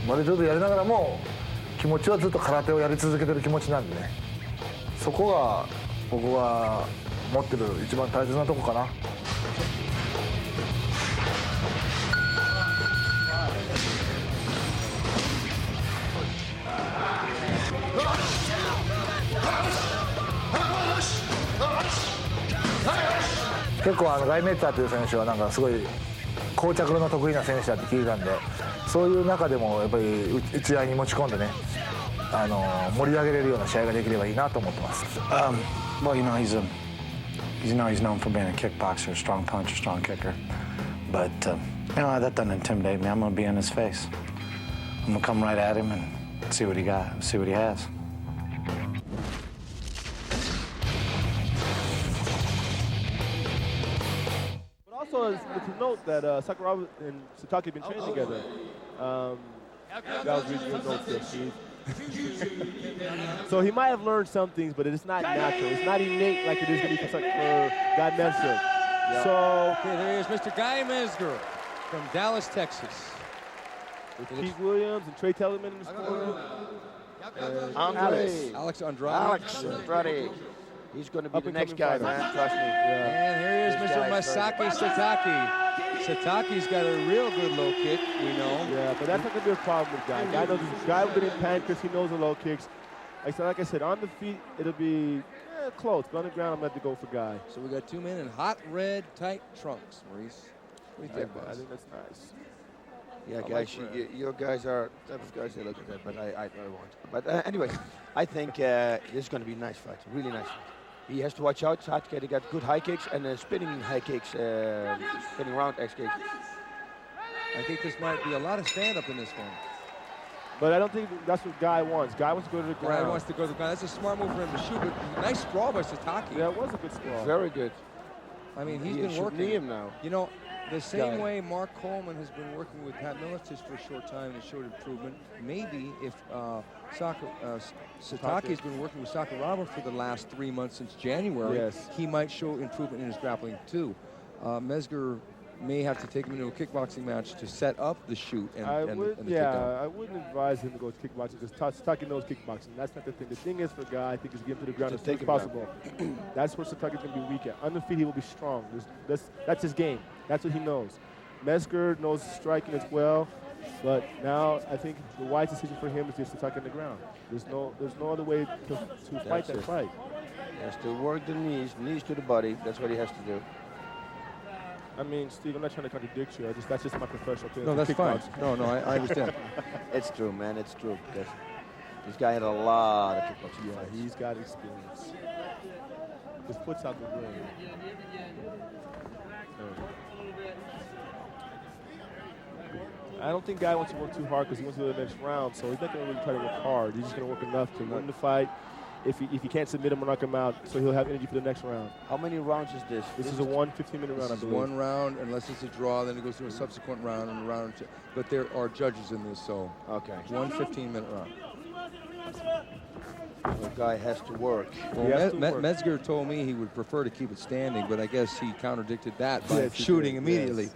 ボディービルやりながらも気持ちはずっと空手をやり続けてる気持ちなんでね、そこが僕は持ってる一番大切なとこかな。結構ガイメッターという選手はなんかすごい膠着の得意な選手だって聞いたんで、そういう中でもやっぱり打ち合いに持ち込んでね、盛り上げれるような試合ができればいいなと思ってます。Well, you know, he's known for being a kickboxer, a strong puncher, strong kicker. But, you know, that doesn't intimidate me. I'm going to be in his face. I'm going to come right at him and see what he got, see what he has. Also, it's to note that Sakuraba and Satake have been training together. That was really good note there, Steve. So he might have learned some things, but it's not natural. It's not innate like it is going to be for Guy Mesger. Yep. So okay, there is Mr. Guy Mesger from Dallas, Texas. With Keith Williams and Trey Tellerman in the score. Alex Andrade. Alex Andrade. He's going to be the next guy, man. Trust me. Yeah. And here is Mr. Masaki Satake. Satake's got a real good low kick, we know. Yeah, but that's not going to be a problem with Guy. Guy knows this guy will get in pancakes. He knows the low kicks. Like I said, on the feet, it'll be close. But on the ground, I'm going to have to go for Guy. So we got two men in hot red tight trunks, Maurice. What do you think, I think that's nice. Yeah, guys, your guys are type of guys that look at that, but I won't. But anyway, I think this is going to be a nice fight, really nice fight. He has to watch out. Satake got good high kicks and spinning high kicks, spinning round X kicks. I think this might be a lot of stand-up in this one. But I don't think that's what Guy wants. Guy wants to go to the ground. Guy wants to go to the ground. That's a smart move for him to shoot, but nice sprawl by Satake. Yeah, it was a good sprawl. Very good. I mean, he's been working. Knee him now. You know, the same way Mark Coleman has been working with Pat Miletich for a short time and showed improvement, maybe if Satake has been working with Sakuraba for the last 3 months since January, he might show improvement in his grappling too. Mesger may have to take him into a kickboxing match to set up the shoot and I the wouldn't advise him to go to kickboxing because Satake knows kickboxing. That's not the thing. The thing is for Guy, I think, is get him to the ground as soon as possible. That's where Satake's going to be weak at. On the feet, he will be strong. That's his game. That's what he knows. Mesger knows striking as well, but now I think the wise decision for him is just Satake on the ground. There's no other way to fight that fight. He has to work the knees to the body. That's what he has to do. I mean, Steve, I'm not trying to contradict you. That's just my professional opinion. No, that's fine. No, I understand. It's true, man. It's true. This guy had a lot of kickboxing. Yeah, he's got experience. His foot's out the ring. I don't think Guy wants to work too hard because he wants to go to the next round, so he's not going to really try to work hard. He's just going to work enough to win the fight. If he can't submit him or knock him out, so he'll have energy for the next round. How many rounds is this? This is a 15-minute round, I believe. One round, unless it's a draw, then it goes to a subsequent round and a round. But there are judges in this, so okay. One 15-minute round. The guy has to work. Well, Mesger told me he would prefer to keep it standing, but I guess he contradicted that by shooting immediately.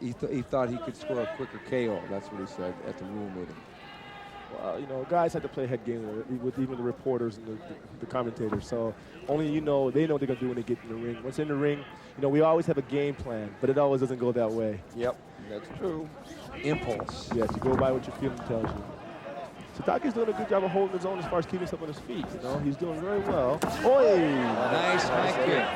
He thought he could score a quicker KO. That's what he said at the room with him. Well, you know, guys have to play head game with even the reporters and the commentators. So only they know they're going to do when they get in the ring. Once in the ring, you know, we always have a game plan, but it always doesn't go that way. Yep, that's true. Impulse. Yes, you go by what your feeling tells you. Satake's doing a good job of holding his own as far as keeping himself on his feet. You know, he's doing very well. Oi! Nice high kick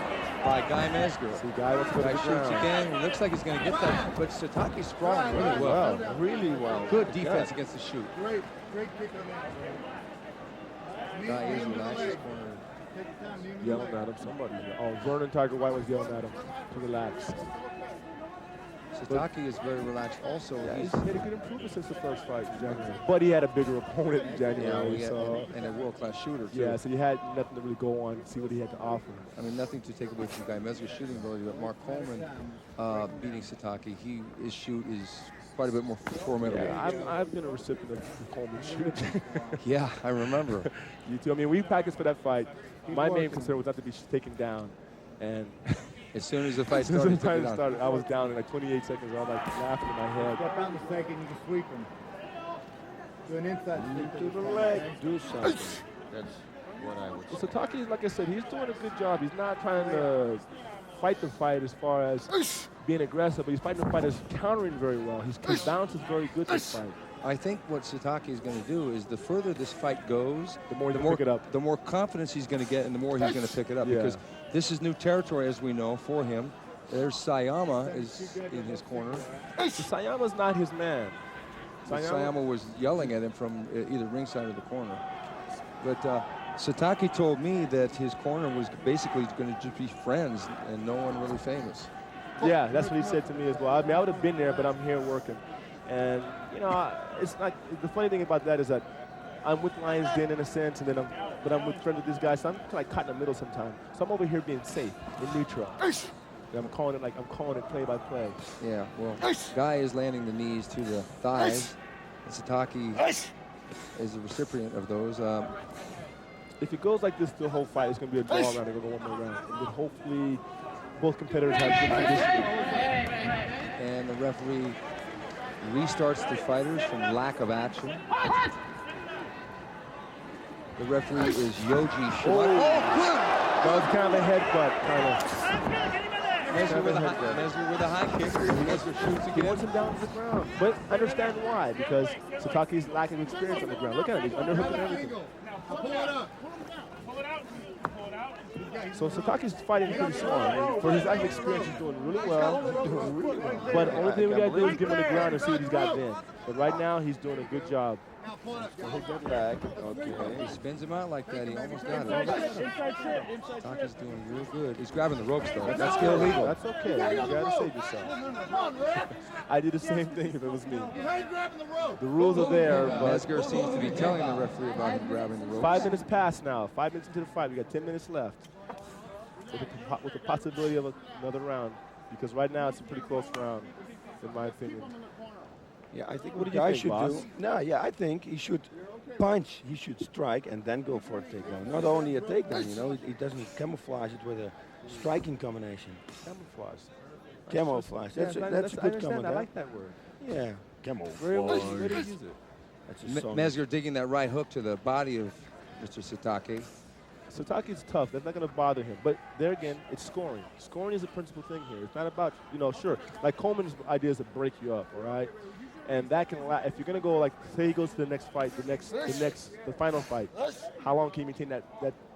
by Guy Mesger. See, Guy wants to go to the shoots again. It looks like he's going to get that, but Satake's sprawling really well. Really well. Good defense against the shoot. Great kick on that. Guy is relaxed his corner. Yelling at him. Somebody. Oh, Vernon Tiger White was yelling at him to relax. Satake is very relaxed also. Yeah, he's made a good improvement since the first fight in January. But he had a bigger opponent in January. And a world-class shooter, too. Yeah, so he had nothing to really go on, see what he had to offer. I mean, nothing to take away from Guy Mesger's shooting ability, but Mark Coleman beating Satake, his shoot is quite a bit more formidable. Yeah, I've been a recipient of Coleman's shoot. Yeah, I remember. You too. I mean, we practiced for that fight. My main concern was not to be taken down. And As soon as the fight As soon started, as the he took fight it down. started, I was down in like 28 seconds. I was like laughing in my head. Step out mistake and you can sweep him. Do an inside sweep To the leg. Do something. That's what I would say. Satake, like I said, he's doing a good job. He's not trying to fight the fight as far as being aggressive, but he's fighting the fight as countering very well. His balance is very good this fight. I think what Satake is going to do is the further this fight goes, The more he can pick it up. the more confidence he's going to get, and the more he's going to pick it up. Yeah. Because this is new territory, as we know, for him. There's Sayama is in his corner. Sayama's not his man. Sayama was yelling at him from either ringside or the corner. But Satake told me that his corner was basically going to just be friends and no one really famous. Yeah, that's what he said to me as well. I mean, I would have been there, but I'm here working. And, you know, it's not, the funny thing about that is that I'm with Lions Den in a sense, and then I'm with friends with this guy, so I'm kind of like caught in the middle sometimes. So I'm over here being safe, in neutral. And I'm calling it play by play. Yeah, well, Guy is landing the knees to the thighs. And Satake is the recipient of those. If it goes like this the whole fight, it's going to be a draw round. They're going to go one more round. And then hopefully both competitors have good conditioning. And the referee restarts the fighters from lack of action. The referee is Yoji Shimada. That was kind of a headbutt, kind of. Mesmer with a high kick. Mesmer shoots He again. wants him down to the ground. But understand why, because Satake's lacking experience on the ground. Look at him, he's underhooked and everything. Pull it up. So Satake's fighting pretty smart. I mean, for his lack of experience, he's doing really well. But the only thing we got to do is give him the ground and see what he's got then. But right now, he's doing a good job. Hit that leg. Okay. He spins him out like that. He almost got it. Satake's doing real good. He's grabbing the ropes, though. That's still illegal. That's okay. You got to save yourself. I did the same thing if it was me. The rules are there, but Mesger seems to be telling the referee about him grabbing the ropes. 5 minutes past now. 5 minutes into the fight. We got 10 minutes left. With the possibility of another round. Because right now, it's a pretty close round, in my opinion. Yeah, I think What what do you Guy think, should boss? do. No, yeah, I think he should punch. He should strike and then go for a takedown. Not only a takedown, you know, he doesn't camouflage it with a striking combination. Camouflage. Camouflage. That's a I good understand. comment. I like that word. Yeah, camouflage. Where do you use it? That's a song. Mesger digging that right hook to the body of Mr. Satake. Satake's tough. That's not going to bother him. But there again, it's scoring. Scoring is the principal thing here. It's not about, you know, sure. Like Coleman's idea is to break you up, all right? And that can last. If you're going to go, like, say he goes to the next fight, the final fight, how long can you maintain that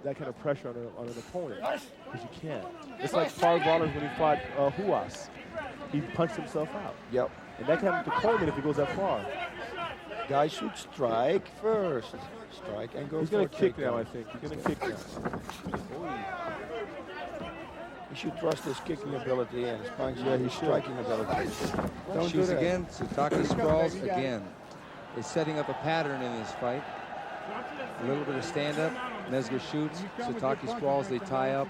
kind of pressure on an opponent? Because you can't. It's like Paul Rollins when he fought Huas. He punched himself out. Yep. And that can happen to Coleman if he goes that far. Guy should strike first. Strike and go He's for going a to kick now, takedown. I think. He's going to kick now. He should trust his kicking ability and his punching Yeah, and he his should. striking ability. Don't do Shoots that. again. Satake sprawls again. He's setting up a pattern in this fight. A little bit of stand-up. Mesger shoots. Satake sprawls. They tie up.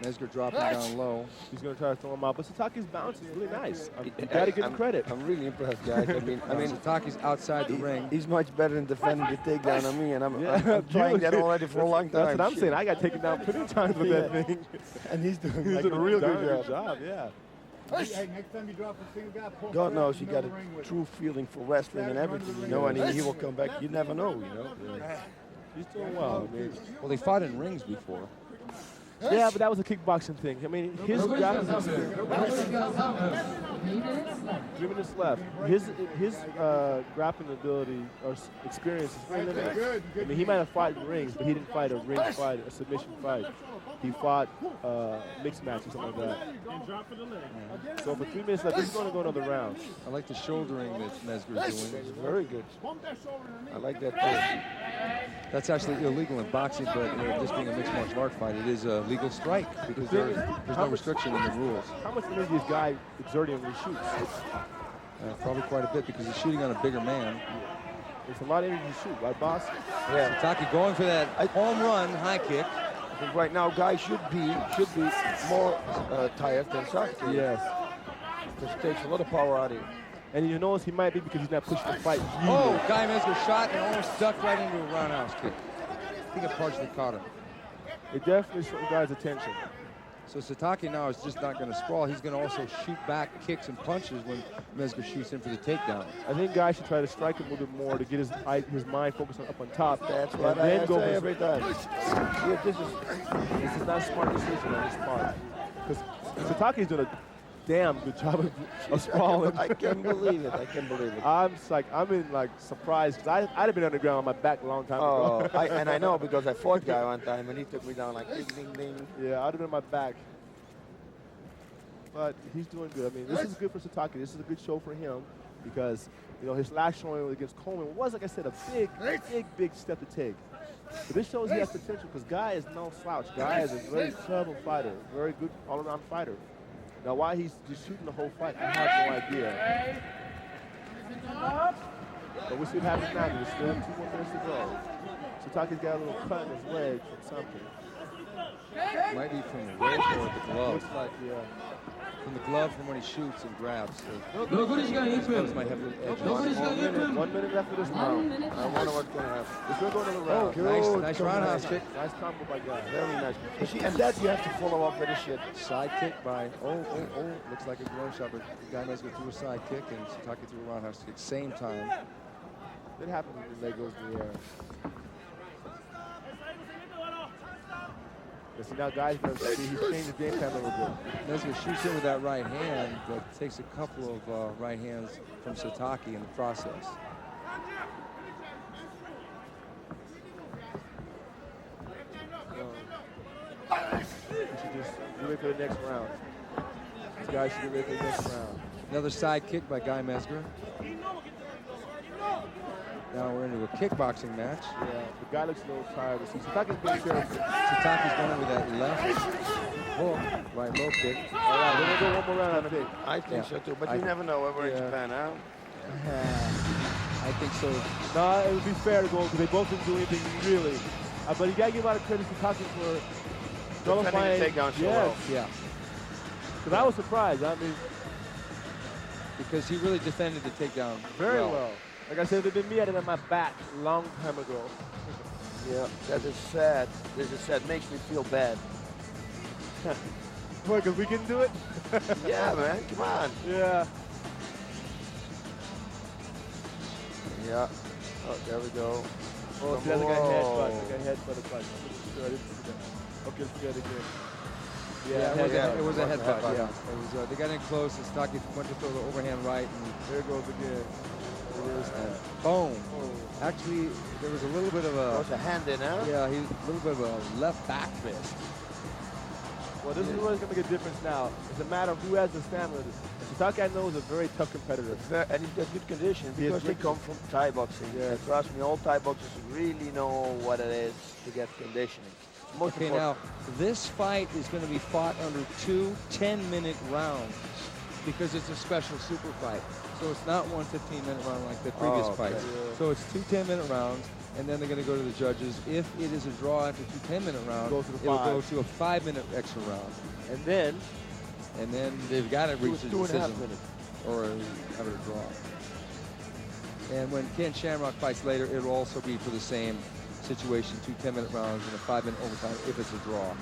Mesger dropping down low. He's going to try to throw him out. But Satake's bounce is really nice. You got to give him credit. I'm really impressed, guys. I mean, Satake's outside the ring. he's much better in defending the takedown than me, and I'm Yeah, trying that already for a long time. That's what I'm saying. I got taken down plenty of times with that thing. And he's doing He's like doing a real good job. job. Yeah. Hey, next time you drop a single guy, pull God knows he him got down a the ring with true feeling for wrestling and everything, you know, and he will come back. You never know, you know. He's doing well. I mean, Well, they fought in rings before. yeah, but that was a kickboxing thing. I mean, his grappling experience. 3 minutes left. His grappling ability or experience is very limited. I mean, he might have fought in rings, but he didn't fight a ring fight, a submission fight. He fought mixed match or something like that. So for 3 minutes left, he's going to go another round. I like the shouldering that Mesger is doing. Very good. I like that too. That's actually illegal in boxing, but this being a mixed martial art fight, it is a legal strike because there's no restriction in the rules. How much energy is Guy exerting when he shoots? Probably quite a bit because he's shooting on a bigger man. It's a lot of energy to shoot, right, boss? Yeah. Satake going for that home run high kick. I think right now, guys should be more tired than Saki. Yes. Because it takes a lot of power out of him. And you notice he might be because he's not pushing the fight. Oh, Guy Mesger shot and almost ducked right into a roundhouse kick. think it partially caught him. It definitely showed the guy's attention. So Satake now is just not going to sprawl. He's going to also shoot back kicks and punches when Mezger shoots in for the takedown. I think guys should try to strike him a little bit more to get his mind focused on up on top. That's what I say every time. Yeah, this is not a smart decision on his part. Because Satake's doing a damn good job of sprawling. I can't believe it. I can't believe it. I'm surprised because I'd have been on the ground on my back a long time ago. And I know because I fought a guy one time and he took me down like ding, ding, ding. Yeah, I'd have been on my back. But he's doing good. I mean, this is good for Satake. This is a good show for him because, you know, his last showing against Coleman was, like I said, a big step to take. But this shows he has potential because Guy is no slouch. Guy is a very clever fighter, very good all-around fighter. Now, why he's just shooting the whole fight, I have no idea. But we'll see what happens now. We still have 2 more minutes to go. Satake's got a little cut in his leg from something. Might be from the rope or the glove. Looks like, yeah. From the glove from when he shoots and grabs. Gloves might have the edge. 1 minute left for this round. I wonder what's going to happen. It's going to go another round. Nice roundhouse kick. Nice combo by Guy. Very nice. You see, and that you have to follow up with this shit. Side kick by, looks like a groin shot, but Guy Mezger threw a side kick and Satake threw a roundhouse kick. Same time. That happens when the leg goes in the air. See, now Guy's going to see he's changed the game plan a little bit. Mezger shoots in with that right hand, but takes a couple of right hands from Satake in the process. He should just get ready for the next round. This guy should get ready for the next round. Another side kick by Guy Mezger. Now we're into a kickboxing match. Yeah, the guy looks a little tired. Satake's being careful. Satake's going with that left hook, right low kick. All right, we're going to go one more round, I think. I think so too, but you never know. We're in Japan, huh? I think so. No, it would be fair to go because they both didn't do anything really. But you got to give a lot of credit to Satake for defending the takedown so well. Yeah. Because I was surprised. I mean, because he really defended the takedown very well. Like I said, if it had been me, I'd have had my back a long time ago. Yeah, that is sad. This is sad. Makes me feel bad. Boy, because we can do it? Yeah, man. Come on. Yeah. Yeah. Oh, there we go. Oh, see, that's a guy headbutt. The guy headbutt a punch. I didn't see that. Okay, let's do that again. Yeah, it was a headbutt. Yeah. It was, they got in close, and Satake went to throw the overhand right, and there it goes again. Boom. Actually, there was a little bit of a... Was a hand in, huh? Yeah, a little bit of a left back fist. Well, this is what's going to make a difference now. It's a matter of who has the stamina. Satake, I know, is a very tough competitor. And he's got good condition because they come from Thai boxing. Yeah. Trust me, all Thai boxers really know what it is to get conditioning. Okay, now, this fight is going to be fought under 2 10-minute rounds because it's a special super fight. So it's not one 15-minute round like the previous fights. Yeah. So it's 2 10-minute rounds, and then they're going to go to the judges. If it is a draw after 2 10-minute rounds, it'll go to a 5-minute extra round. And then they've got to reach a 2.5 decision minutes. or have it a draw. And when Ken Shamrock fights later, it'll also be for the same situation, 2 10-minute rounds and a 5-minute overtime if it's a draw.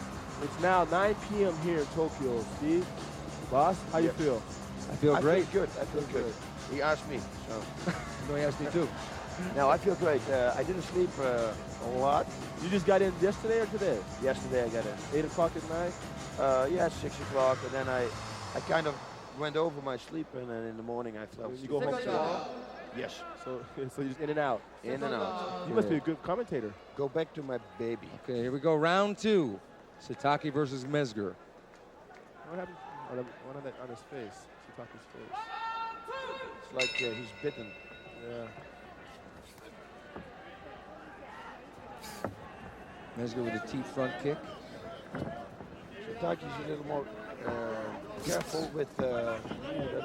It's now 9 p.m. here in Tokyo. Steve, boss, how you feel? I feel great. Feel good. I feel good. He asked me. So. No, he asked me too. No, I feel great. I didn't sleep a lot. You just got in yesterday or today? Yesterday I got in. 8 o'clock at night? Yeah, 6 o'clock. And then I kind of went over my sleep, and then in the morning I fell asleep. You go home tomorrow? Yes. So you're just in and out? In and out. You must be a good commentator. Go back to my baby. Okay, here we go. Round 2. Satake versus Mezger. What happened on his face? Satake's face. It's like he's bitten. Yeah. Mezger with a T front kick. Satake's a little more careful with... that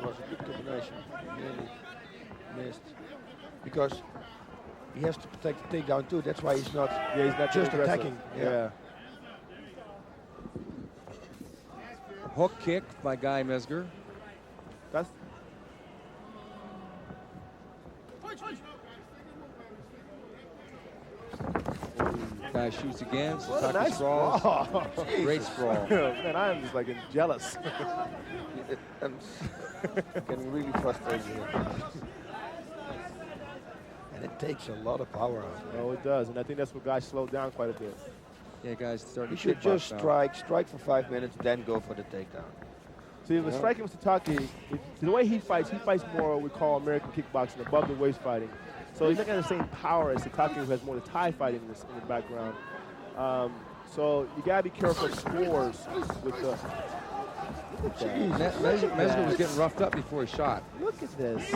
was a good combination. Nearly missed. Because he has to protect the takedown too. That's why he's not, just attacking. Yeah. Hook kick by Guy Mezger. That's... Guy shoots again. What a Satake nice sprawls. sprawl. Great sprawl. Man, I'm just like jealous. I'm getting really frustrated here. And it takes a lot of power out. Oh, it does, and I think that's what guys slowed down quite a bit. Yeah, guys starting You to should kickbox just now. strike for 5 minutes, then go for the takedown. See, if striking with Satake, the way he fights more what we call American kickboxing, above the waist fighting. So he's not got the same power as Satake, who has more the Thai fighting in the background. So you gotta be careful of scores with the. Mezger was getting roughed up before he shot. Look at this.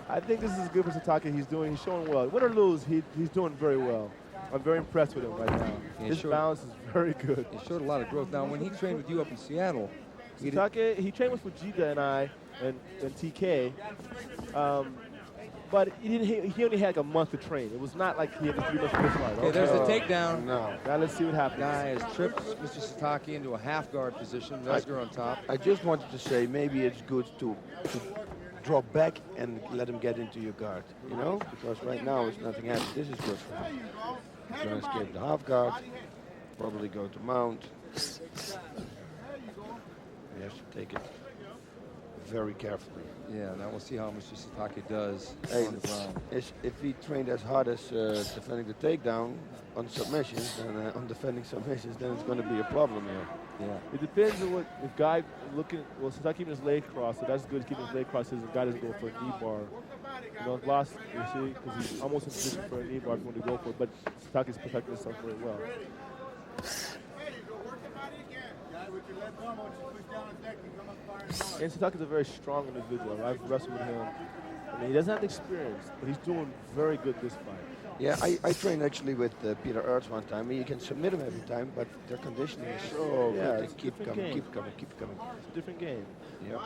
I think this is good for Satake. He's showing well. Win or lose, he's doing very well. I'm very impressed with him right now. His balance is very good. He showed a lot of growth. Now, when he trained with you up in Seattle, he trained with Fujita and I and TK, but he only had like a month to train. It was not like he had 3 months to fight. Okay, there's the takedown. No. Now let's see what happens. Guy has tripped Mr. Satake into a half guard position. Mezger on top. I just wanted to say maybe it's good to drop back and let him get into your guard, you know? Because right now it's nothing happening. This is good for him. He's going to escape the half guard, probably go to mount. He has to take it very carefully. Yeah, now we'll see how Mr. Satake does Hey, on the ground. if he trained as hard as defending the takedown on submissions, then on defending submissions, then it's going to be a problem here. Yeah. It depends on what if guy Satake keeping his leg crossed, so that's good keeping his leg crossed. The guy doesn't go for a knee bar. You know, lost, you see, because he's almost in position for a knee bar if you want to go for it, but Satake's protecting himself very well. And Satake's a very strong individual. I've wrestled with him. I mean, he doesn't have the experience, but he's doing very good this fight. Yeah, I trained actually with Peter Ertz one time. You can submit him every time, but their conditioning is so good. They keep coming, keep coming, keep coming. It's a different game. Yeah.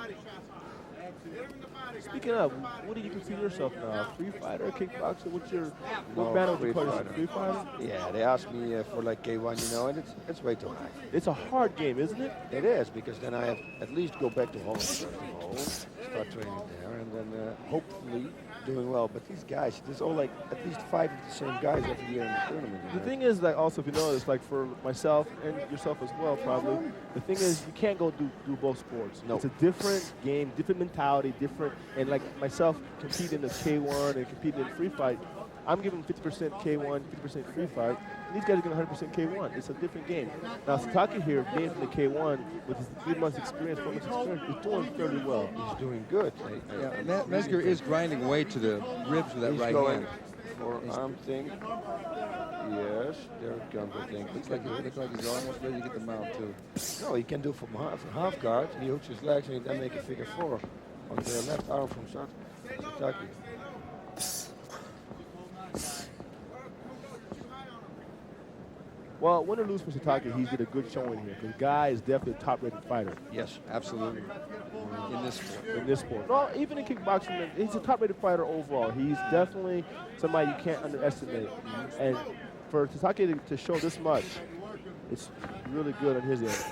Speaking of, what do you consider yourself now? Free fighter, kickboxer? What's your what No, battle do free you call yourself? fighter. Free fighter? Yeah, they asked me for like K1, you know, and it's way too high. It's a hard game, isn't it? It is, because then I have at least go back to Holland first of all, start training there, and then hopefully doing well. But these guys, there's all like at least 5 of the same guys every year in the tournament. The thing is that also, if you notice, like for myself and yourself as well, probably, the thing is you can't go do both sports. No. It's a different game, different mentality, different. And like myself, competing in K1 and competing in free fight, I'm giving 50% K1, 50% free fight. And these guys are giving 100% K1. It's a different game. Now Satake here, being from the K1 with his 3 months experience, 4 months experience, is doing fairly well. He's doing good. Yeah, Mezger is grinding away to the ribs with that He's right going hand. for arm thing. Yes, there it comes, I think. Looks like he's almost ready to get the mount too. No, he can do from half guard. He hooks his legs and he then make a figure 4 on the left arm from Satake. Well, win or lose for Satake, he's did a good showing here. The guy is definitely a top-rated fighter. Yes, absolutely. In this sport. In this sport. No, even in kickboxing, he's a top-rated fighter overall. He's definitely somebody you can't underestimate. And for Satake to show this much, it's really good on his end.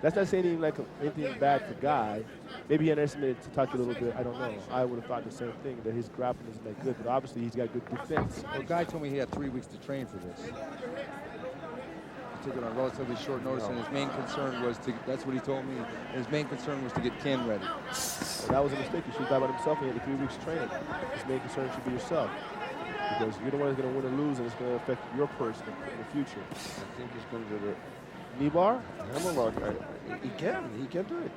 That's not saying anything bad for Guy. Maybe he underestimated Satake a little bit. I don't know. I would have thought the same thing, that his grappling isn't that good. But obviously, he's got good defense. Well, Guy told me he had 3 weeks to train for this. He took it on relatively short notice, and his main concern was to, that's what he told me, his main concern was to get Ken ready. Well, that was a mistake. He should have done it himself. He had 3 weeks training. His main concern should be yourself. Because you're the one who's going to win or lose, and it's going to affect your person in the future. I think he's going to do the knee bar? Hammerlock. He can do it.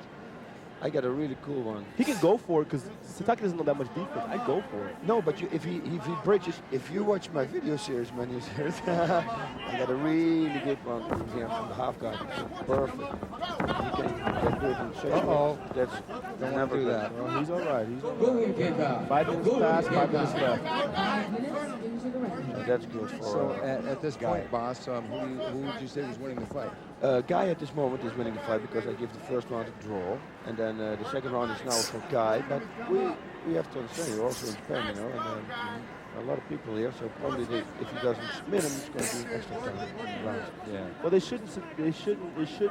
I got a really cool one. He can go for it because Satake doesn't know that much defense. I go for it. No, but if he bridges, if you watch my video series, my new series, I got a really good one here from the half guard. Perfect. He can do it in shape. That's Don't want to do that. Well, he's all right. He's all right. 5 minutes past, 5 minutes left. That's good for. So at this point, boss, who would you say was winning the fight? Guy at this moment is winning the fight because I give the first round a draw, and then the second round is now for Guy. But we have to understand, you're also in Japan, you know. And a lot of people here, so probably if he doesn't submit him, it's going to be extra time. Yeah. Well, they should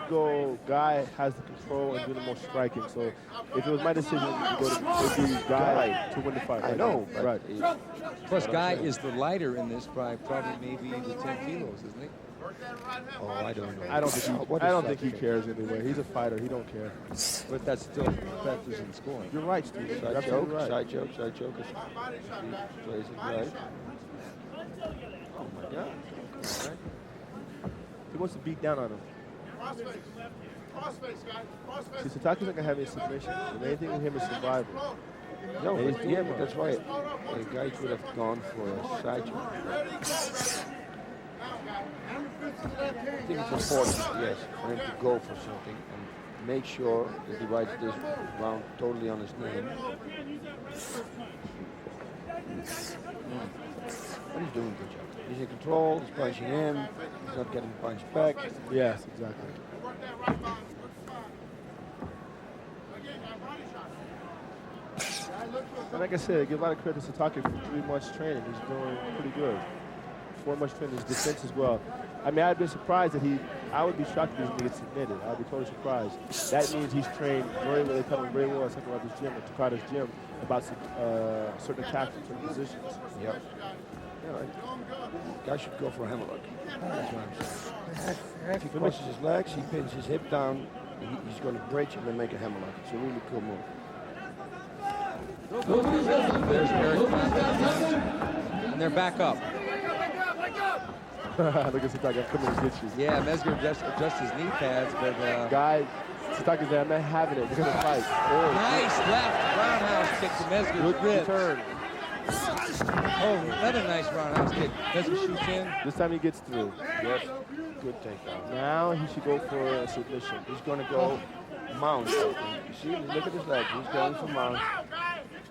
go. Guy has the control and do the most striking. So if it was my decision to go to Guy to win the fight, I know, but right? Plus, Guy is the lighter in this by probably maybe the 10 kilos, isn't he? Oh, I don't know. I don't think he cares anyway. He's a fighter. He don't care. But that still factors in scoring. You're right, Steve. You're Side absolutely choke, right. side choke, side choke. He plays it right. Oh my God. Okay. He wants to beat down on him. See, Sataki's not gonna have any submission. The main thing with him is survival. No, but that's why the guy could have gone for a side choke. I think it's important, yes, for him to go for something and make sure that he writes this round totally on his name. But he's doing a good job. He's in control, he's punching him, he's not getting punched back. Yes, exactly. And like I said, I give a lot of credit to Sataki for 3 months training. He's doing pretty good. 4 months training, his defense as well. I mean, I'd been surprised that I would be shocked if he didn't get submitted. I'd be totally surprised. That means he's trained very well. They tell him very well at SAKURABA's gym, at Takada's gym, about certain attacks and certain positions. Yep. Guy should go for a hammerlock. That's what I'm saying. If he crosses his legs, he pins his hip down, he's going to bridge and then make a hammerlock. It's a really cool move. There's Eric. And they're back up. Look at Sataki, I'm coming to get you. Yeah, Mezger adjusts his knee pads, but... Guy, Sataki's there, I'm not having it. We're going to fight. Oh, nice left roundhouse kick to Mezger's good ribs. turn. Oh, another nice roundhouse kick. Mezger shoots in. This time he gets through. Yes. Good takedown. Now he should go for a submission. He's going to go mount. You see, look at his leg. He's going for mount.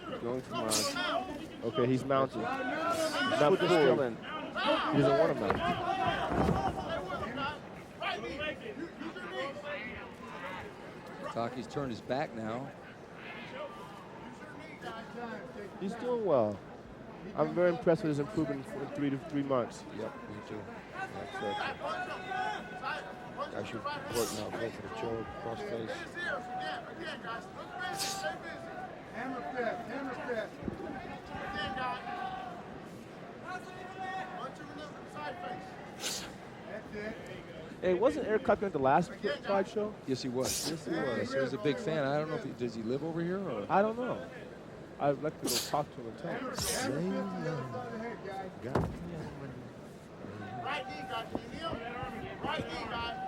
He's going for mount. Okay, he's mounting. He's not still in. He doesn't want to mount. Taki's turned his back now. He's doing well. I'm very impressed with his improvement in 3 months. Yep, me too. That's it. I should work now. Go for the choke, cross face. Hammer fist. Hey, wasn't Eric Cucker at the last Pride show? Yes, he was. Yes, he was. He was a big fan. I don't know if does he live over here or? I don't know. I'd like to go talk to him and tell him.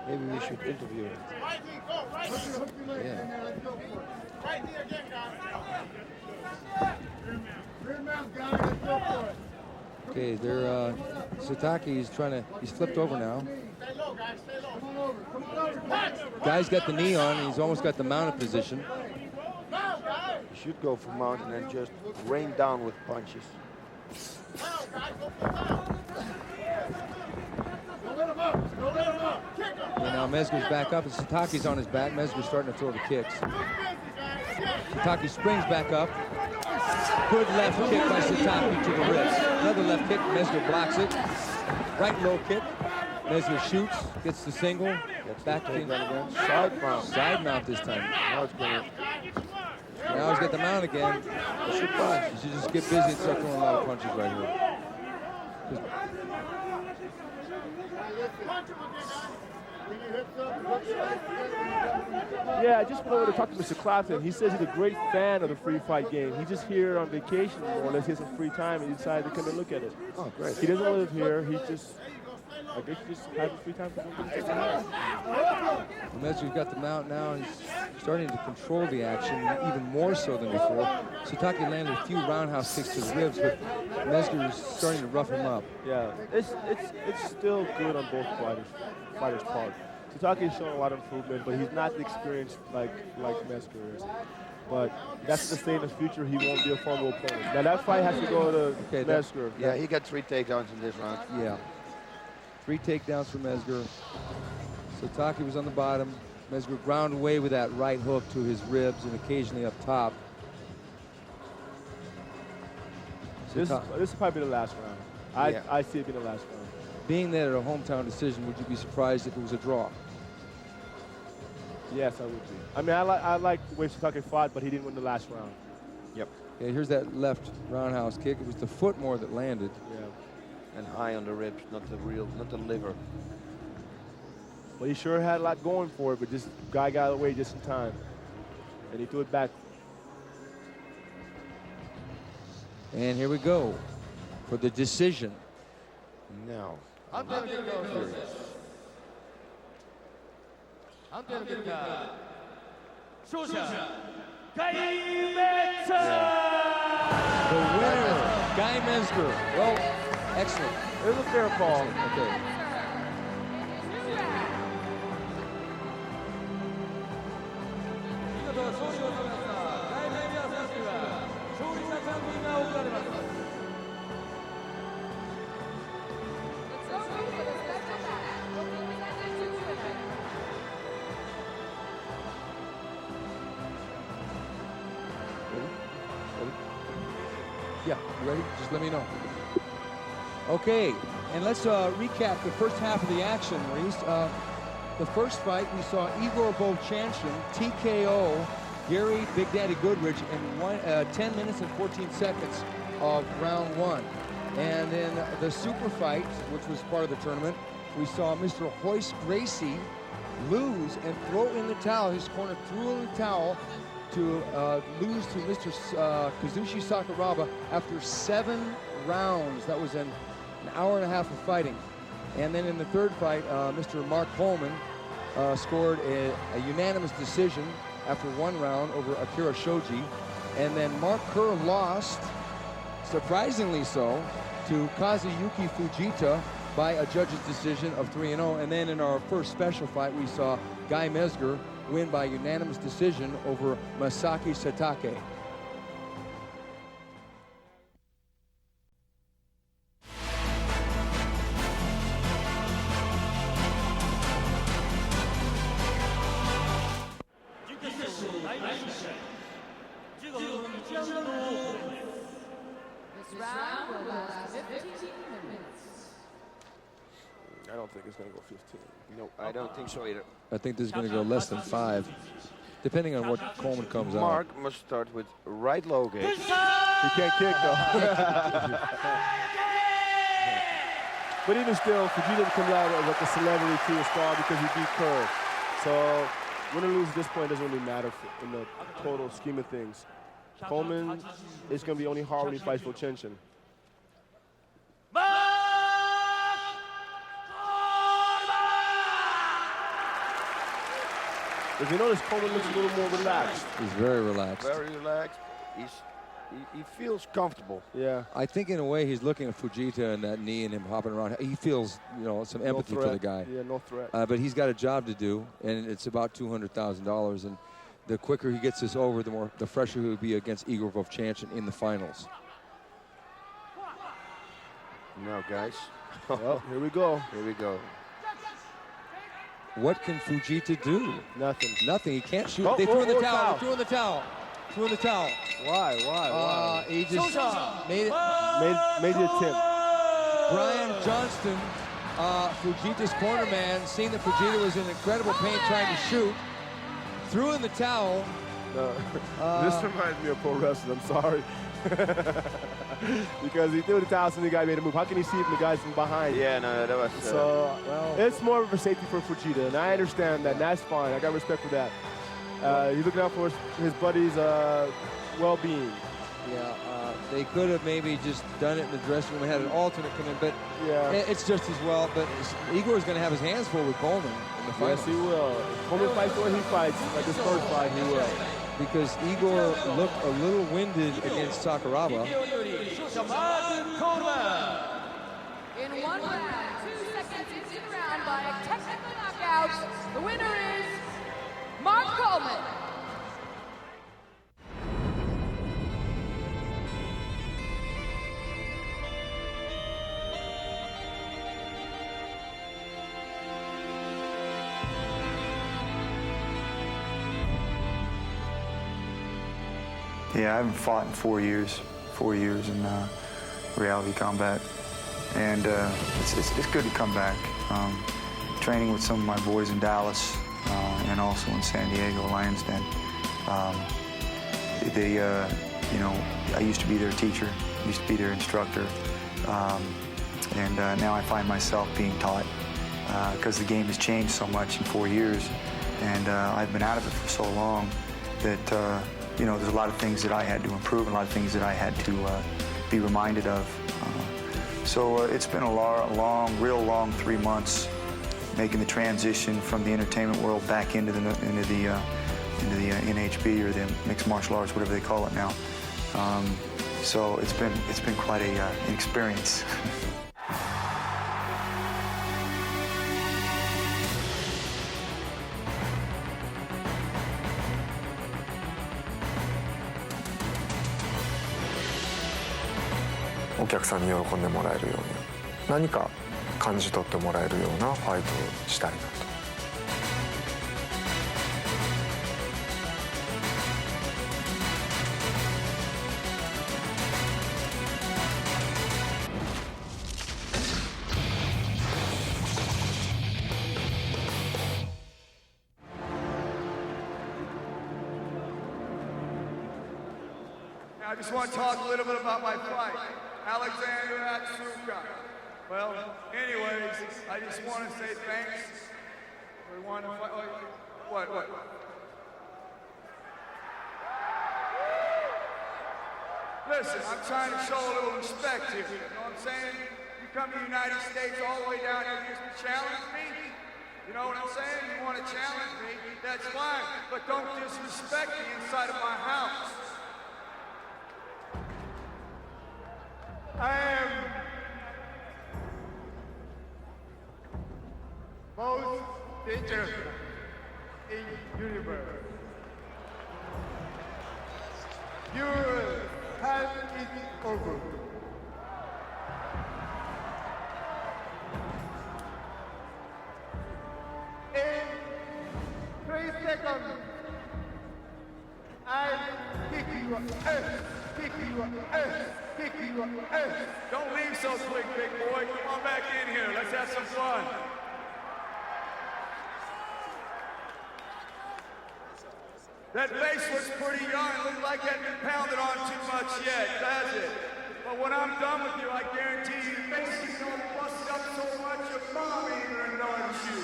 Maybe we should interview him. Yeah. Okay, they're Sataki's he's flipped over now. Guy's got the knee on, and he's almost got the mounted position. You should go for mount and then just rain down with punches. And now Mezger's back up, and Sataki's on his back. Mezger's starting to throw the kicks. Sataki springs back up. Good left kick by Sataki to the ribs. Another left kick, Mezger blocks it. Right low kick. Mezger shoots, gets the single. Gets back the to again. Side mount. Side mount this time. Now it's going to... Now he's got the mount again. You should punch. You should just get busy and start throwing a lot of punches right here. Yeah, I just went over to talk to Mr. Clapton. He says he's a great fan of the free fight game. He's just here on vacation more or less. He has some free time and he decided to come and look at it. Oh, great. He doesn't live here. He's just, I guess, just having free time for him. Mezger's got the mount now. He's starting to control the action even more so than before. Sataki landed a few roundhouse kicks to the ribs, but Mezger is starting to rough him up. Yeah, it's still good on both fighters' part. Sataki has shown a lot of improvement, but he's not the experience like Mezger is. But that's to say in the future he won't be a formidable opponent. Now that fight has to go to Mezger. Yeah, he got 3 takedowns in this round. Yeah. 3 takedowns for Mezger. Sataki was on the bottom. Mezger ground away with that right hook to his ribs and occasionally up top. This will probably be the last round. I see it being the last round. Being that at a hometown decision, would you be surprised if it was a draw? Yes, I would be. I mean, I like the way Satake fought, but he didn't win the last round. Yep. Yeah, here's that left roundhouse kick. It was the foot more that landed. Yeah. And high on the ribs, not the liver. Well, he sure had a lot going for it, but this guy got away just in time. And he threw it back. And here we go for the decision. Now. The winner, Guy Mesger. Well, excellent. It was a fair call. Okay. Yeah, you ready? Just let me know. Okay, and let's recap the first half of the action, Maurice. The first fight, we saw IGOR VOVCHANCHYN TKO Gary Big Daddy Goodridge in 10 minutes and 14 seconds of round one. And then the super fight, which was part of the tournament, we saw Mr. ROYCE Gracie lose and throw in the towel. His corner threw in the towel to lose to Mr. KAZUSHI SAKURABA after 7 rounds. That was an hour and a half of fighting. And then in the third fight, Mr. Mark Coleman scored a unanimous decision after 1 round over AKIRA SHOJI. And then Mark Kerr lost, surprisingly so, to KAZUYUKI Fujita by a judge's decision of 3-0. And then in our first special fight, we saw Guy Mesger win by unanimous decision over Masaki Satake. This round will last 15 minutes. I don't think it's going to go 15. No, I don't think so either. I think this is going to go less than 5, depending on what Coleman comes out. Mark must start with right low gauge. He can't kick, though. But even still, Fujita comes out as like a celebrity to a star because he beat Kerr. So win or lose at this point doesn't really matter in the total scheme of things. Coleman is going to be only hard when he fights VOVCHANCHYN. If you notice, Coleman looks a little more relaxed. He's very relaxed. Very relaxed. He feels comfortable. Yeah. I think in a way he's looking at Fujita and that knee and him hopping around. He feels, you know, some empathy for the guy. Yeah, no threat. But he's got a job to do, and it's about $200,000. And the quicker he gets this over, the fresher he will be against IGOR VOVCHANCHYN in the finals. Now, guys. Well, here we go. Here we go. What can Fujita do? Nothing. Nothing. He can't shoot. Oh, They threw in the oh, towel. foul. They threw in the towel. Threw in the towel. Why? He just made it. Made the attempt. Brian Johnston, Fujita's corner man, seeing that Fujita was in incredible pain trying to shoot, threw in the towel. No. This reminds me of pro wrestling. I'm sorry. Because he threw the towel and the guy made a move. How can he see it from the guys from behind? Yeah, no, that was... So, it's more of a safety for Fujita, and I understand that, and that's fine. I got respect for that. He's looking out for his buddy's well-being. Yeah, they could have maybe just done it in the dressing room and had an alternate come in, but yeah, it's just as well. But Igor's going to have his hands full with Coleman in the finals. Yes, he will. If Coleman fights the way he fights, like this first fight, he will. Because Igor looked a little winded against Sakuraba. In 1 round, 2 seconds into the round by a technical knockout, the winner is Mark Coleman. Yeah, I haven't fought in 4 years. 4 years, and reality combat. And it's good to come back. Training with some of my boys in Dallas and also in San Diego, Lions Den. You know, I used to be their teacher, used to be their instructor, and now I find myself being taught because the game has changed so much in 4 years, and I've been out of it for so long that you know, there's a lot of things that I had to improve and a lot of things that I had to be reminded of. So it's been a real long 3 months making the transition from the entertainment world back into the NHB or the mixed martial arts, whatever they call it now. So it's been quite an experience. お客さんに喜んでもらえるように、何か感じ取ってもらえるようなファイトをしたいなと。I just want to talk a little bit about my fight. Alexander Atsuka. Well, anyways, I just want to say thanks. We want to fight. What? Listen, I'm trying to show a little respect here. You know what I'm saying? You come to the United States all the way down here just to challenge me. You know what I'm saying? You want to challenge me, that's fine. But don't disrespect me inside of my house. I am most dangerous in universe. Your time is over. In 3 seconds, I'll kick you ass, kick you ass. Don't leave so quick, big boy. Come on back in here. Let's have some fun. That face looks pretty young. Looks like it hasn't been pounded on too much yet, does it? But when I'm done with you, I guarantee you, your face is going to bust up so much your mom ain't going to notice you.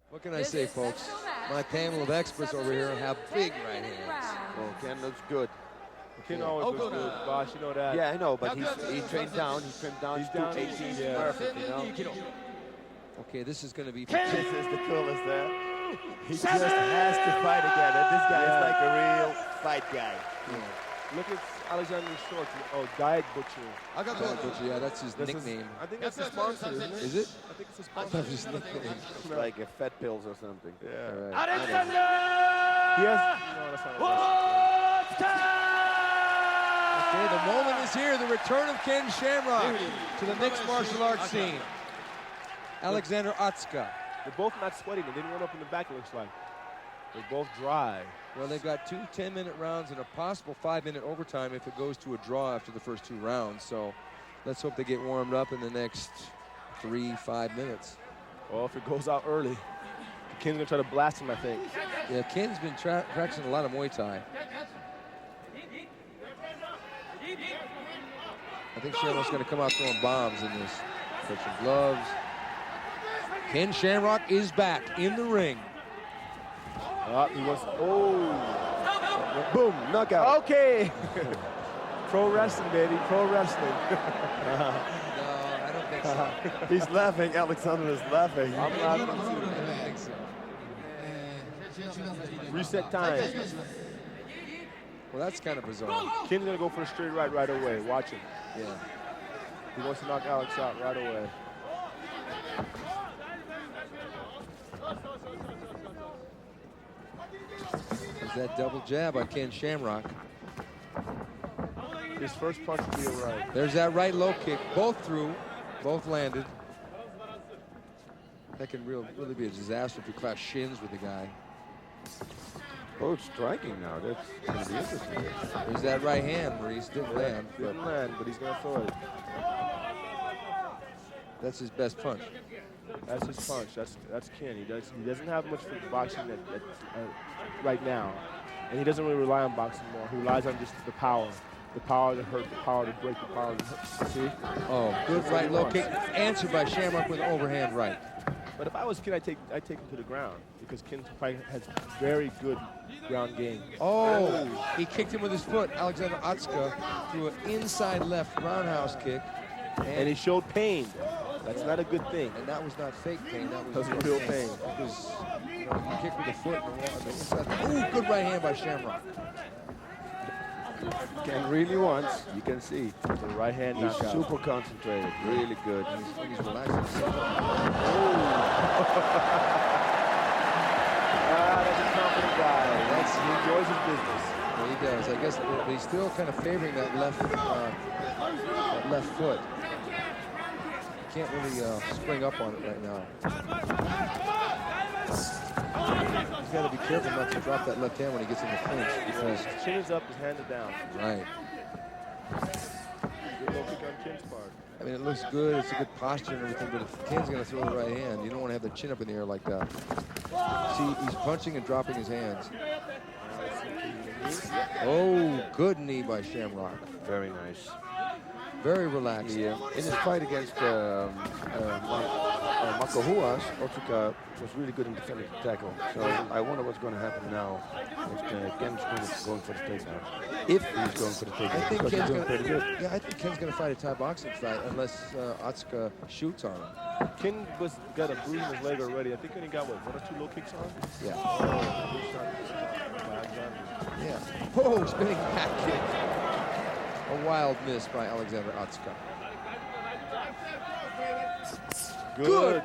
What can I say, folks? My panel of experts over here have big right hands. Oh, Ken looks good. Ken always looks good, Bosh, you know that. Yeah, I know, but he trained down. He trimmed down. He's down 18. Yeah. Perfect, you know. Okay, this is going to be... This is the coolest there. He just has to fight again. And this guy is like a real fight guy. Yeah. Look at Alexander's shorts. Oh, Diet Butcher. Diet Butcher, yeah, that's his nickname. I think that's his sponsor, isn't it? Is it? I think it's his I sponsor. thought it was his nickname. Like a fat pills or something. Yeah. Right. Alexander! Yes. No, that's not Okay, the moment is here. The return of Ken Shamrock to the mixed martial arts scene. Alexander Atsuka. They're both not sweating. They didn't run up in the back, it looks like. They're both dry. Well, they've got 2 10-minute rounds and a possible 5-minute overtime if it goes to a draw after the first 2 rounds. So let's hope they get warmed up in the next 3-5 minutes. Well, if it goes out early, Ken's going to try to blast him, I think. Yeah, Ken's been practicing a lot of Muay Thai. I think Shamrock's going to come out throwing bombs in this. Touching gloves. Ken Shamrock is back in the ring. He was, Boom, knockout. Okay. Pro wrestling, baby, pro wrestling. No, I don't think so. He's laughing, Alexander is laughing. I'm laughing I don't think so. Reset time. Well, that's kind of bizarre. Ken's going to go for a straight right away. Watch him. Yeah. He wants to knock Alex out right away. There's that double jab on Ken Shamrock. His first punch will be a right. There's that right low kick. Both through. Both landed. That can really be a disaster if you clash shins with the guy. Both striking now. That's going to be interesting. There's that right hand, Maurice. Didn't land. Didn't land, but he's going to throw it. That's his best punch. That's his punch. That's Ken. He doesn't have much for boxing right now, and he doesn't really rely on boxing more. He relies on just the power to hurt, the power to break, the power to hurt. See? Oh, good right low kick. Answered by Shamrock with overhand right. But if I was Ken, I'd take him to the ground because Ken has very good ground game. Oh, he kicked him with his foot. Alexander Otska threw an inside left roundhouse kick. And he showed pain. That's not a good thing. And that was not fake pain. That was real pain. Because you kick with the foot on the inside. Ooh, good right hand by Shamrock. Ken really wants, you can see. The right hand He's knockout. super concentrated, really good. He's relaxing. That's a confident guy. He enjoys his business. Well, he does. I guess but he's still kind of favoring that left foot. He can't really spring up on it right now. He's got to be careful not to drop that left hand when he gets in the clinch. Because his chin is up, his hand is down. Right. Good low kick on Ken's part. I mean, it looks good. It's a good posture and everything, but if Ken's going to throw the right hand, you don't want to have the chin up in the air like that. See, he's punching and dropping his hands. Oh, good knee by Shamrock. Very nice. Very relaxed. In his fight against Makahuas, Otsuka was really good in defending the tackle. So I wonder what's going to happen now if Ken's going for the takedown. If he's going for the takedown. I think Ken's doing pretty good. Yeah, I think Ken's going to fight a Thai boxing fight unless Otsuka shoots on him. Ken got a bruise in his leg already. I think he only got, what, 1 or 2 low kicks on? Yeah. Oh, good shot by Alexander. Yeah. Oh, spinning back kick. A wild miss by Alexander Otsuka. Good.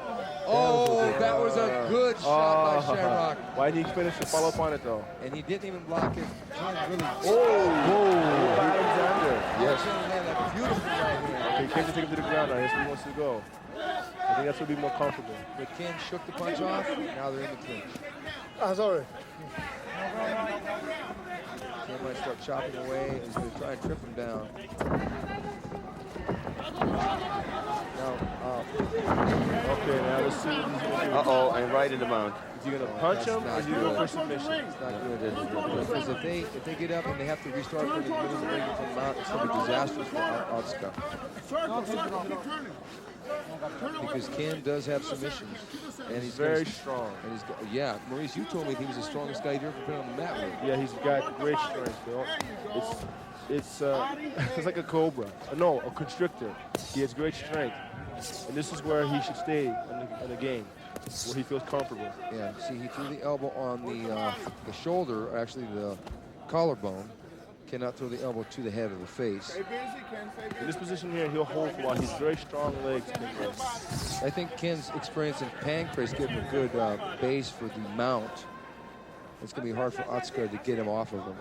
Oh, that was a good shot by Shamrock. Why didn't he finish the follow up on it, though? And he didn't even block it. Really Whoa. By Alexander. Yes. That beautiful right hand. Okay, Ken to take him to the ground now. That's where he wants to go. I think that's going to be more comfortable. But Ken shook the punch off. Now they're in the clinch. Sorry. Ken might start chopping away. He's going to try and trip him down. Okay, now let's see what he's going to do. Uh-oh, and right in the mount. Is he going to punch him or is he going to go for submission? It's not good. Because if they get up and they have to restart from the middle of the ring from the mount, it's going to be disastrous for Otsuka. Because Ken does have submissions. And he's very strong. And yeah, Maurice, you told me he was the strongest guy you'd ever been on the mat with. Yeah, he's got great strength, Bill. It's like a cobra. No, a constrictor. He has great strength. And this is where he should stay in the game, where he feels comfortable. Yeah, see, he threw the elbow on the shoulder, or actually the collarbone. Cannot throw the elbow to the head of the face. In this position here, he'll hold for a while. He's very strong legs. I think Ken's experience in pancrase gave him a good base for the mount. It's going to be hard for Otsuka to get him off of him.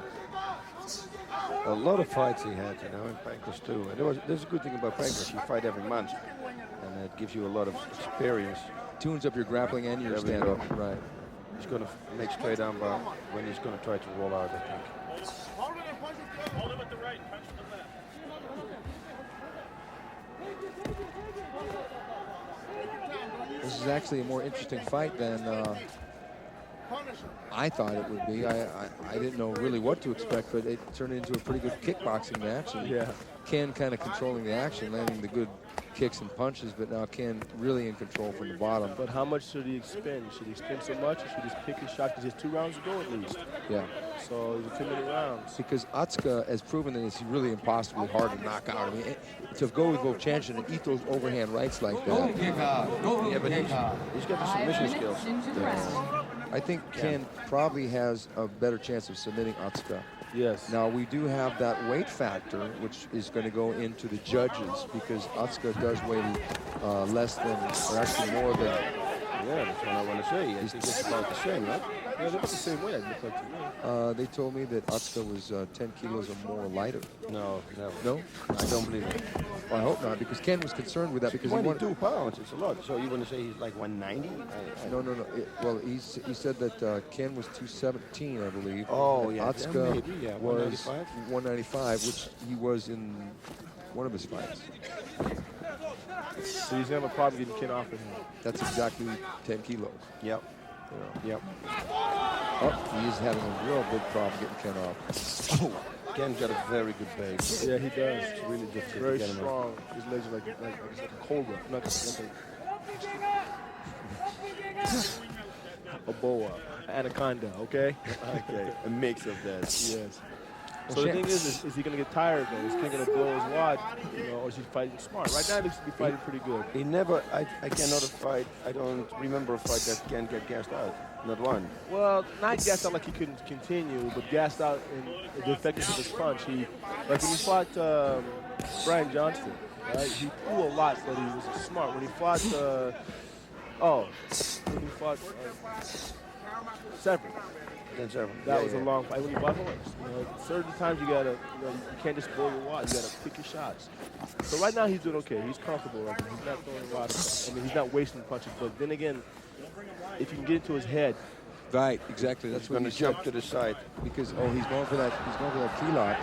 A lot of fights he had, you know, in pancrase too. And there's a good thing about pancrase. You fight every month, and it gives you a lot of experience. Tunes up your grappling and your stand-up. Right. He's going to make straight arm bar when he's going to try to roll out, I think. Hold him at the right, punch the left. This is actually a more interesting fight than I thought it would be. I didn't know really what to expect, but it turned into a pretty good kickboxing match. And yeah. Ken kind of controlling the action, landing the good kicks and punches, but now Ken really in control from the bottom. But how much should he expend? Should he expend so much, or should he just pick his shot? Because he has 2 rounds to go at least. Yeah. So it's a 2-minute rounds. Because Otsuka has proven that it's really impossibly hard to knock out. I mean, to go with VOVCHANCHYN and eat those overhand rights like that. Yeah, but he's got the submission skills. Yeah. I think Ken probably has a better chance of submitting Otsuka. Yes. Now, we do have that weight factor, which is going to go into the judges, because Otsuka does weigh less than, or actually more than Yeah, that's what I want to say. I think it's about the same, right? Yeah, they look the same way, it looks like to me. They told me that Atsuka was 10 kilos or more lighter. No, never. No? I don't believe it. Well, I hope not, because Ken was concerned with that. Because 22 pounds, it's a lot. So you want to say he's like 190? No. Well, he said that Ken was 217, I believe. Oh, yeah. Atsuka Maybe, yeah. was 195? 195, which he was in one of his fights. So he's going to have a problem getting Ken off of him. That's exactly 10 kilos. Yep. Yep. Oh, he's having a real big problem getting Ken off. Oh, Ken's got a very good base. Yeah, he does. It's really difficult Very to get him strong. His legs are like a cobra, not a boa, anaconda. Okay. Okay. A mix of that. Yes. So the thing is he going to get tired though? Is Ken going to blow his wad, or is he fighting smart? Right now, he looks to be fighting pretty good. He never. I cannot fight. I don't remember a fight that Ken get gassed out. Not one. Well, not gassed out like he couldn't continue, but gassed out in the effectiveness of his punch. Like when he fought Brian Johnston, right? He threw a lot, but he was smart. When he fought, Severin. That was a long fight. When you fought Lawrence, certain times you gotta, you can't just blow your wad. You gotta pick your shots. So right now he's doing okay. He's comfortable right now. He's not throwing a lot of. I mean, he's not wasting punches. But then again, if you can get into his head. Right, exactly. That's going to jump to the side because he's going for that. He's going for that key lock.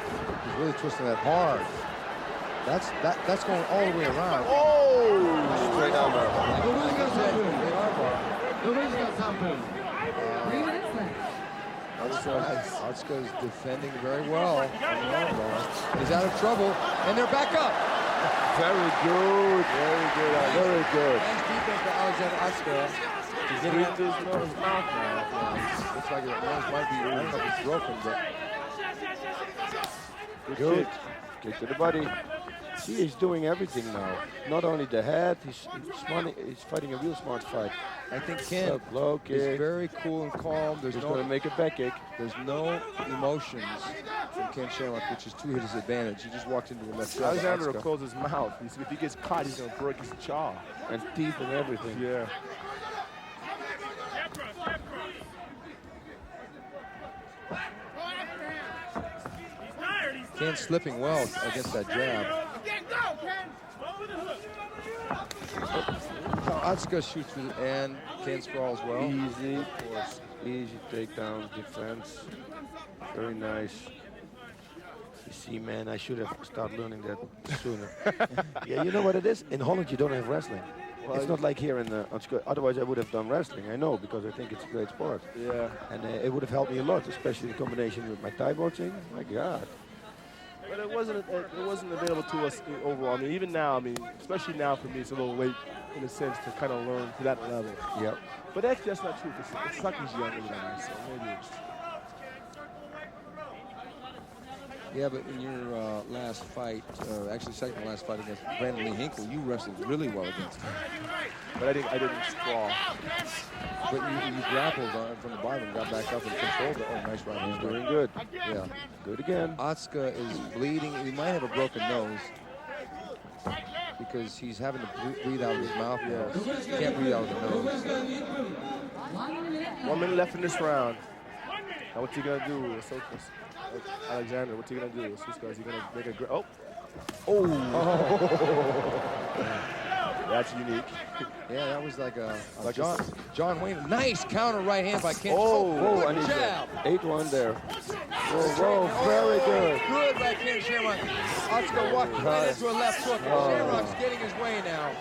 He's really twisting that hard. That's going all the way around. Oh! Straight down Atsuka is defending very well on the armbar. He's out of trouble, and they're back up. Very good. Very good. Very good. Nice defense by Alexander Atsuka. He's getting into his mouth now. Looks like his nose might be, I don't know if it's broken, but good. Kick to the body. He is doing everything now. Not only the head, he's fighting a real smart fight. I think Ken is very cool and calm. He's going to make a back kick. There's no emotions from Ken Shamrock, which is to his advantage. He just walked into a left jab. Alexander will close his mouth. If he gets caught, he's going to break his jaw. And teeth and everything. Yeah. Ken's slipping well against that jab. Atsuka shoots with it, and Ken sprawls well. Easy, of course. Easy takedown, defense. Very nice. You see, man, I should have started learning that sooner. Yeah, you know what it is? In Holland, you don't have wrestling. Well, it's not like here in otherwise I would have done wrestling. I know, because I think it's a great sport. Yeah. And it would have helped me a lot, especially in combination with my Thai boxing. My God. But it wasn't available to us overall. I mean, even now, I mean, especially now for me, it's a little late in a sense to kind of learn to that level. Yep. But that's not true. It's Saku's younger than me, so maybe it's. Yeah, but in your last fight, actually second to last fight against Brandon Lee Hinkle, you wrestled really well against him. But I didn't sprawl. But you grappled from the bottom, got back up and controlled it. Oh, nice right hand. He's doing good. Yeah. Good again. Atsuka is bleeding. He might have a broken nose because he's having to breathe out of his mouth. Yeah. He can't breathe out of the nose. 1 minute left in this round. Now what's he going to do? Alexander, what's he going to do? Is he going to make a... Oh! That's unique. Yeah, that was like a John Wayne. Nice counter right hand by Ken. Oh, good jab. 8-1 there. Whoa, very good. Good by Ken Shamrock. Atsuka walking right into a left hook. Shamrock's getting his way now.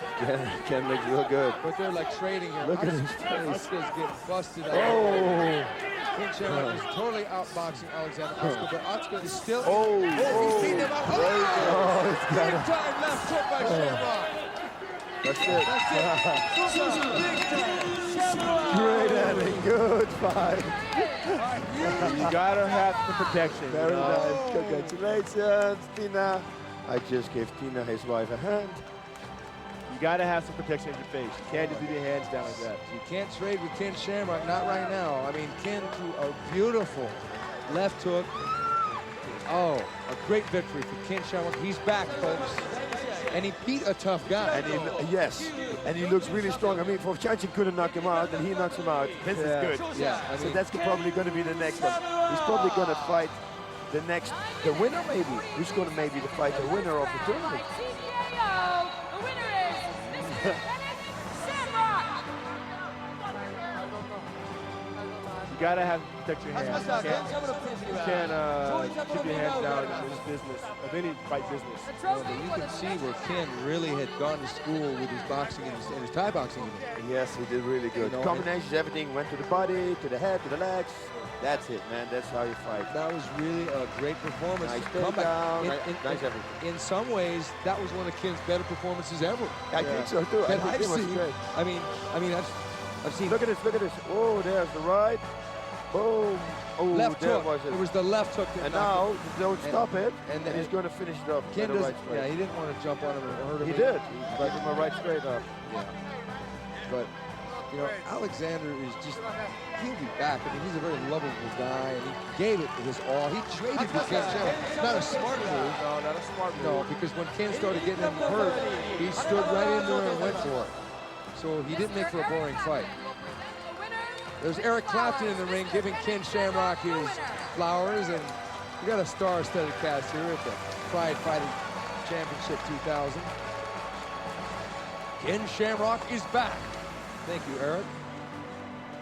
Ken looks real good. But they're like trading here. Look at his face. Atsuka's getting busted. Oh! Ken Shamrock is totally outboxing Alexander Atsuka, but Atsuka is still... He's beating him up. Big time left hook by Shamrock. That's it. Big time. Great ending. Good fight. You gotta have the protection. Very nice. Congratulations, Tina. I just gave Tina, his wife, a hand. You gotta have some protection in your face. You can't just leave your hands down like that. You can't trade with Ken Shamrock, not right now. I mean, Ken threw a beautiful left hook. Oh, a great victory for Ken Shamrock. He's back, folks. And he beat a tough guy. And yes, and he looks really strong. I mean, VOVCHANCHYN couldn't knock him out, and he knocks him out. This is good. Yeah, I so mean, that's probably going to be the next one. He's probably going to fight the winner maybe. Who's going to maybe fight the winner of the tournament? The winner is Mr. Shamrock. You gotta have to protect your hands. You can't keep your hands down in this business, of any fight business. You can see where Ken really had gone to school with his boxing and his Thai boxing. Yes, he did really good. You know, combinations, everything went to the body, to the head, to the legs. That's it, man. That's how you fight. That was really a great performance. Nice takedown. Nice everything. In some ways, that was one of Ken's better performances ever. I think so too. That I I've think it was seen. great. I mean, I've seen. Look at this. Look at this. Oh, there's the right. Boom. Oh, left there hook. was it. It was the left hook. And now, don't stop it. And he's going to finish it up. Ken right yeah, he didn't want to jump on him and hurt him. He did. He got him right straight up. Yeah. But, you know, Alexander is just, he'll be back. I mean, he's a very lovable guy, and he gave it his all. He traded with Ken Shamrock. Not a smart move. No, not a smart move. No, because when Ken started getting him hurt, he stood right in there and went for it. So he didn't make for a boring fight. There's Eric Clapton in the ring giving Ken Shamrock his flowers, and we got a star-studded cast here at the Pride Fighting Championship 2000. Ken Shamrock is back. Thank you, Eric.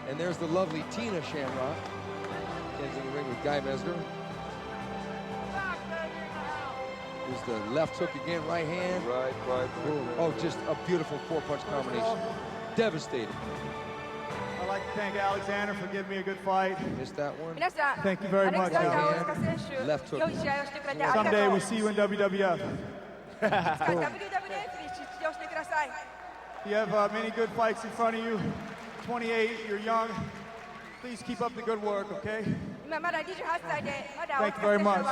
And there's the lovely Tina Shamrock. Ken's in the ring with Guy Mesner. There's the left hook again, right hand. Right. Boom. Oh, just a beautiful four-punch combination. Devastating. I'd like to thank Alexander for giving me a good fight. Missed that one. Thank you very much, Alex. Left hook. Someday we see you in WWF. You have many good fights in front of you. 28, you're young. Please keep up the good work, okay? Thank you very much.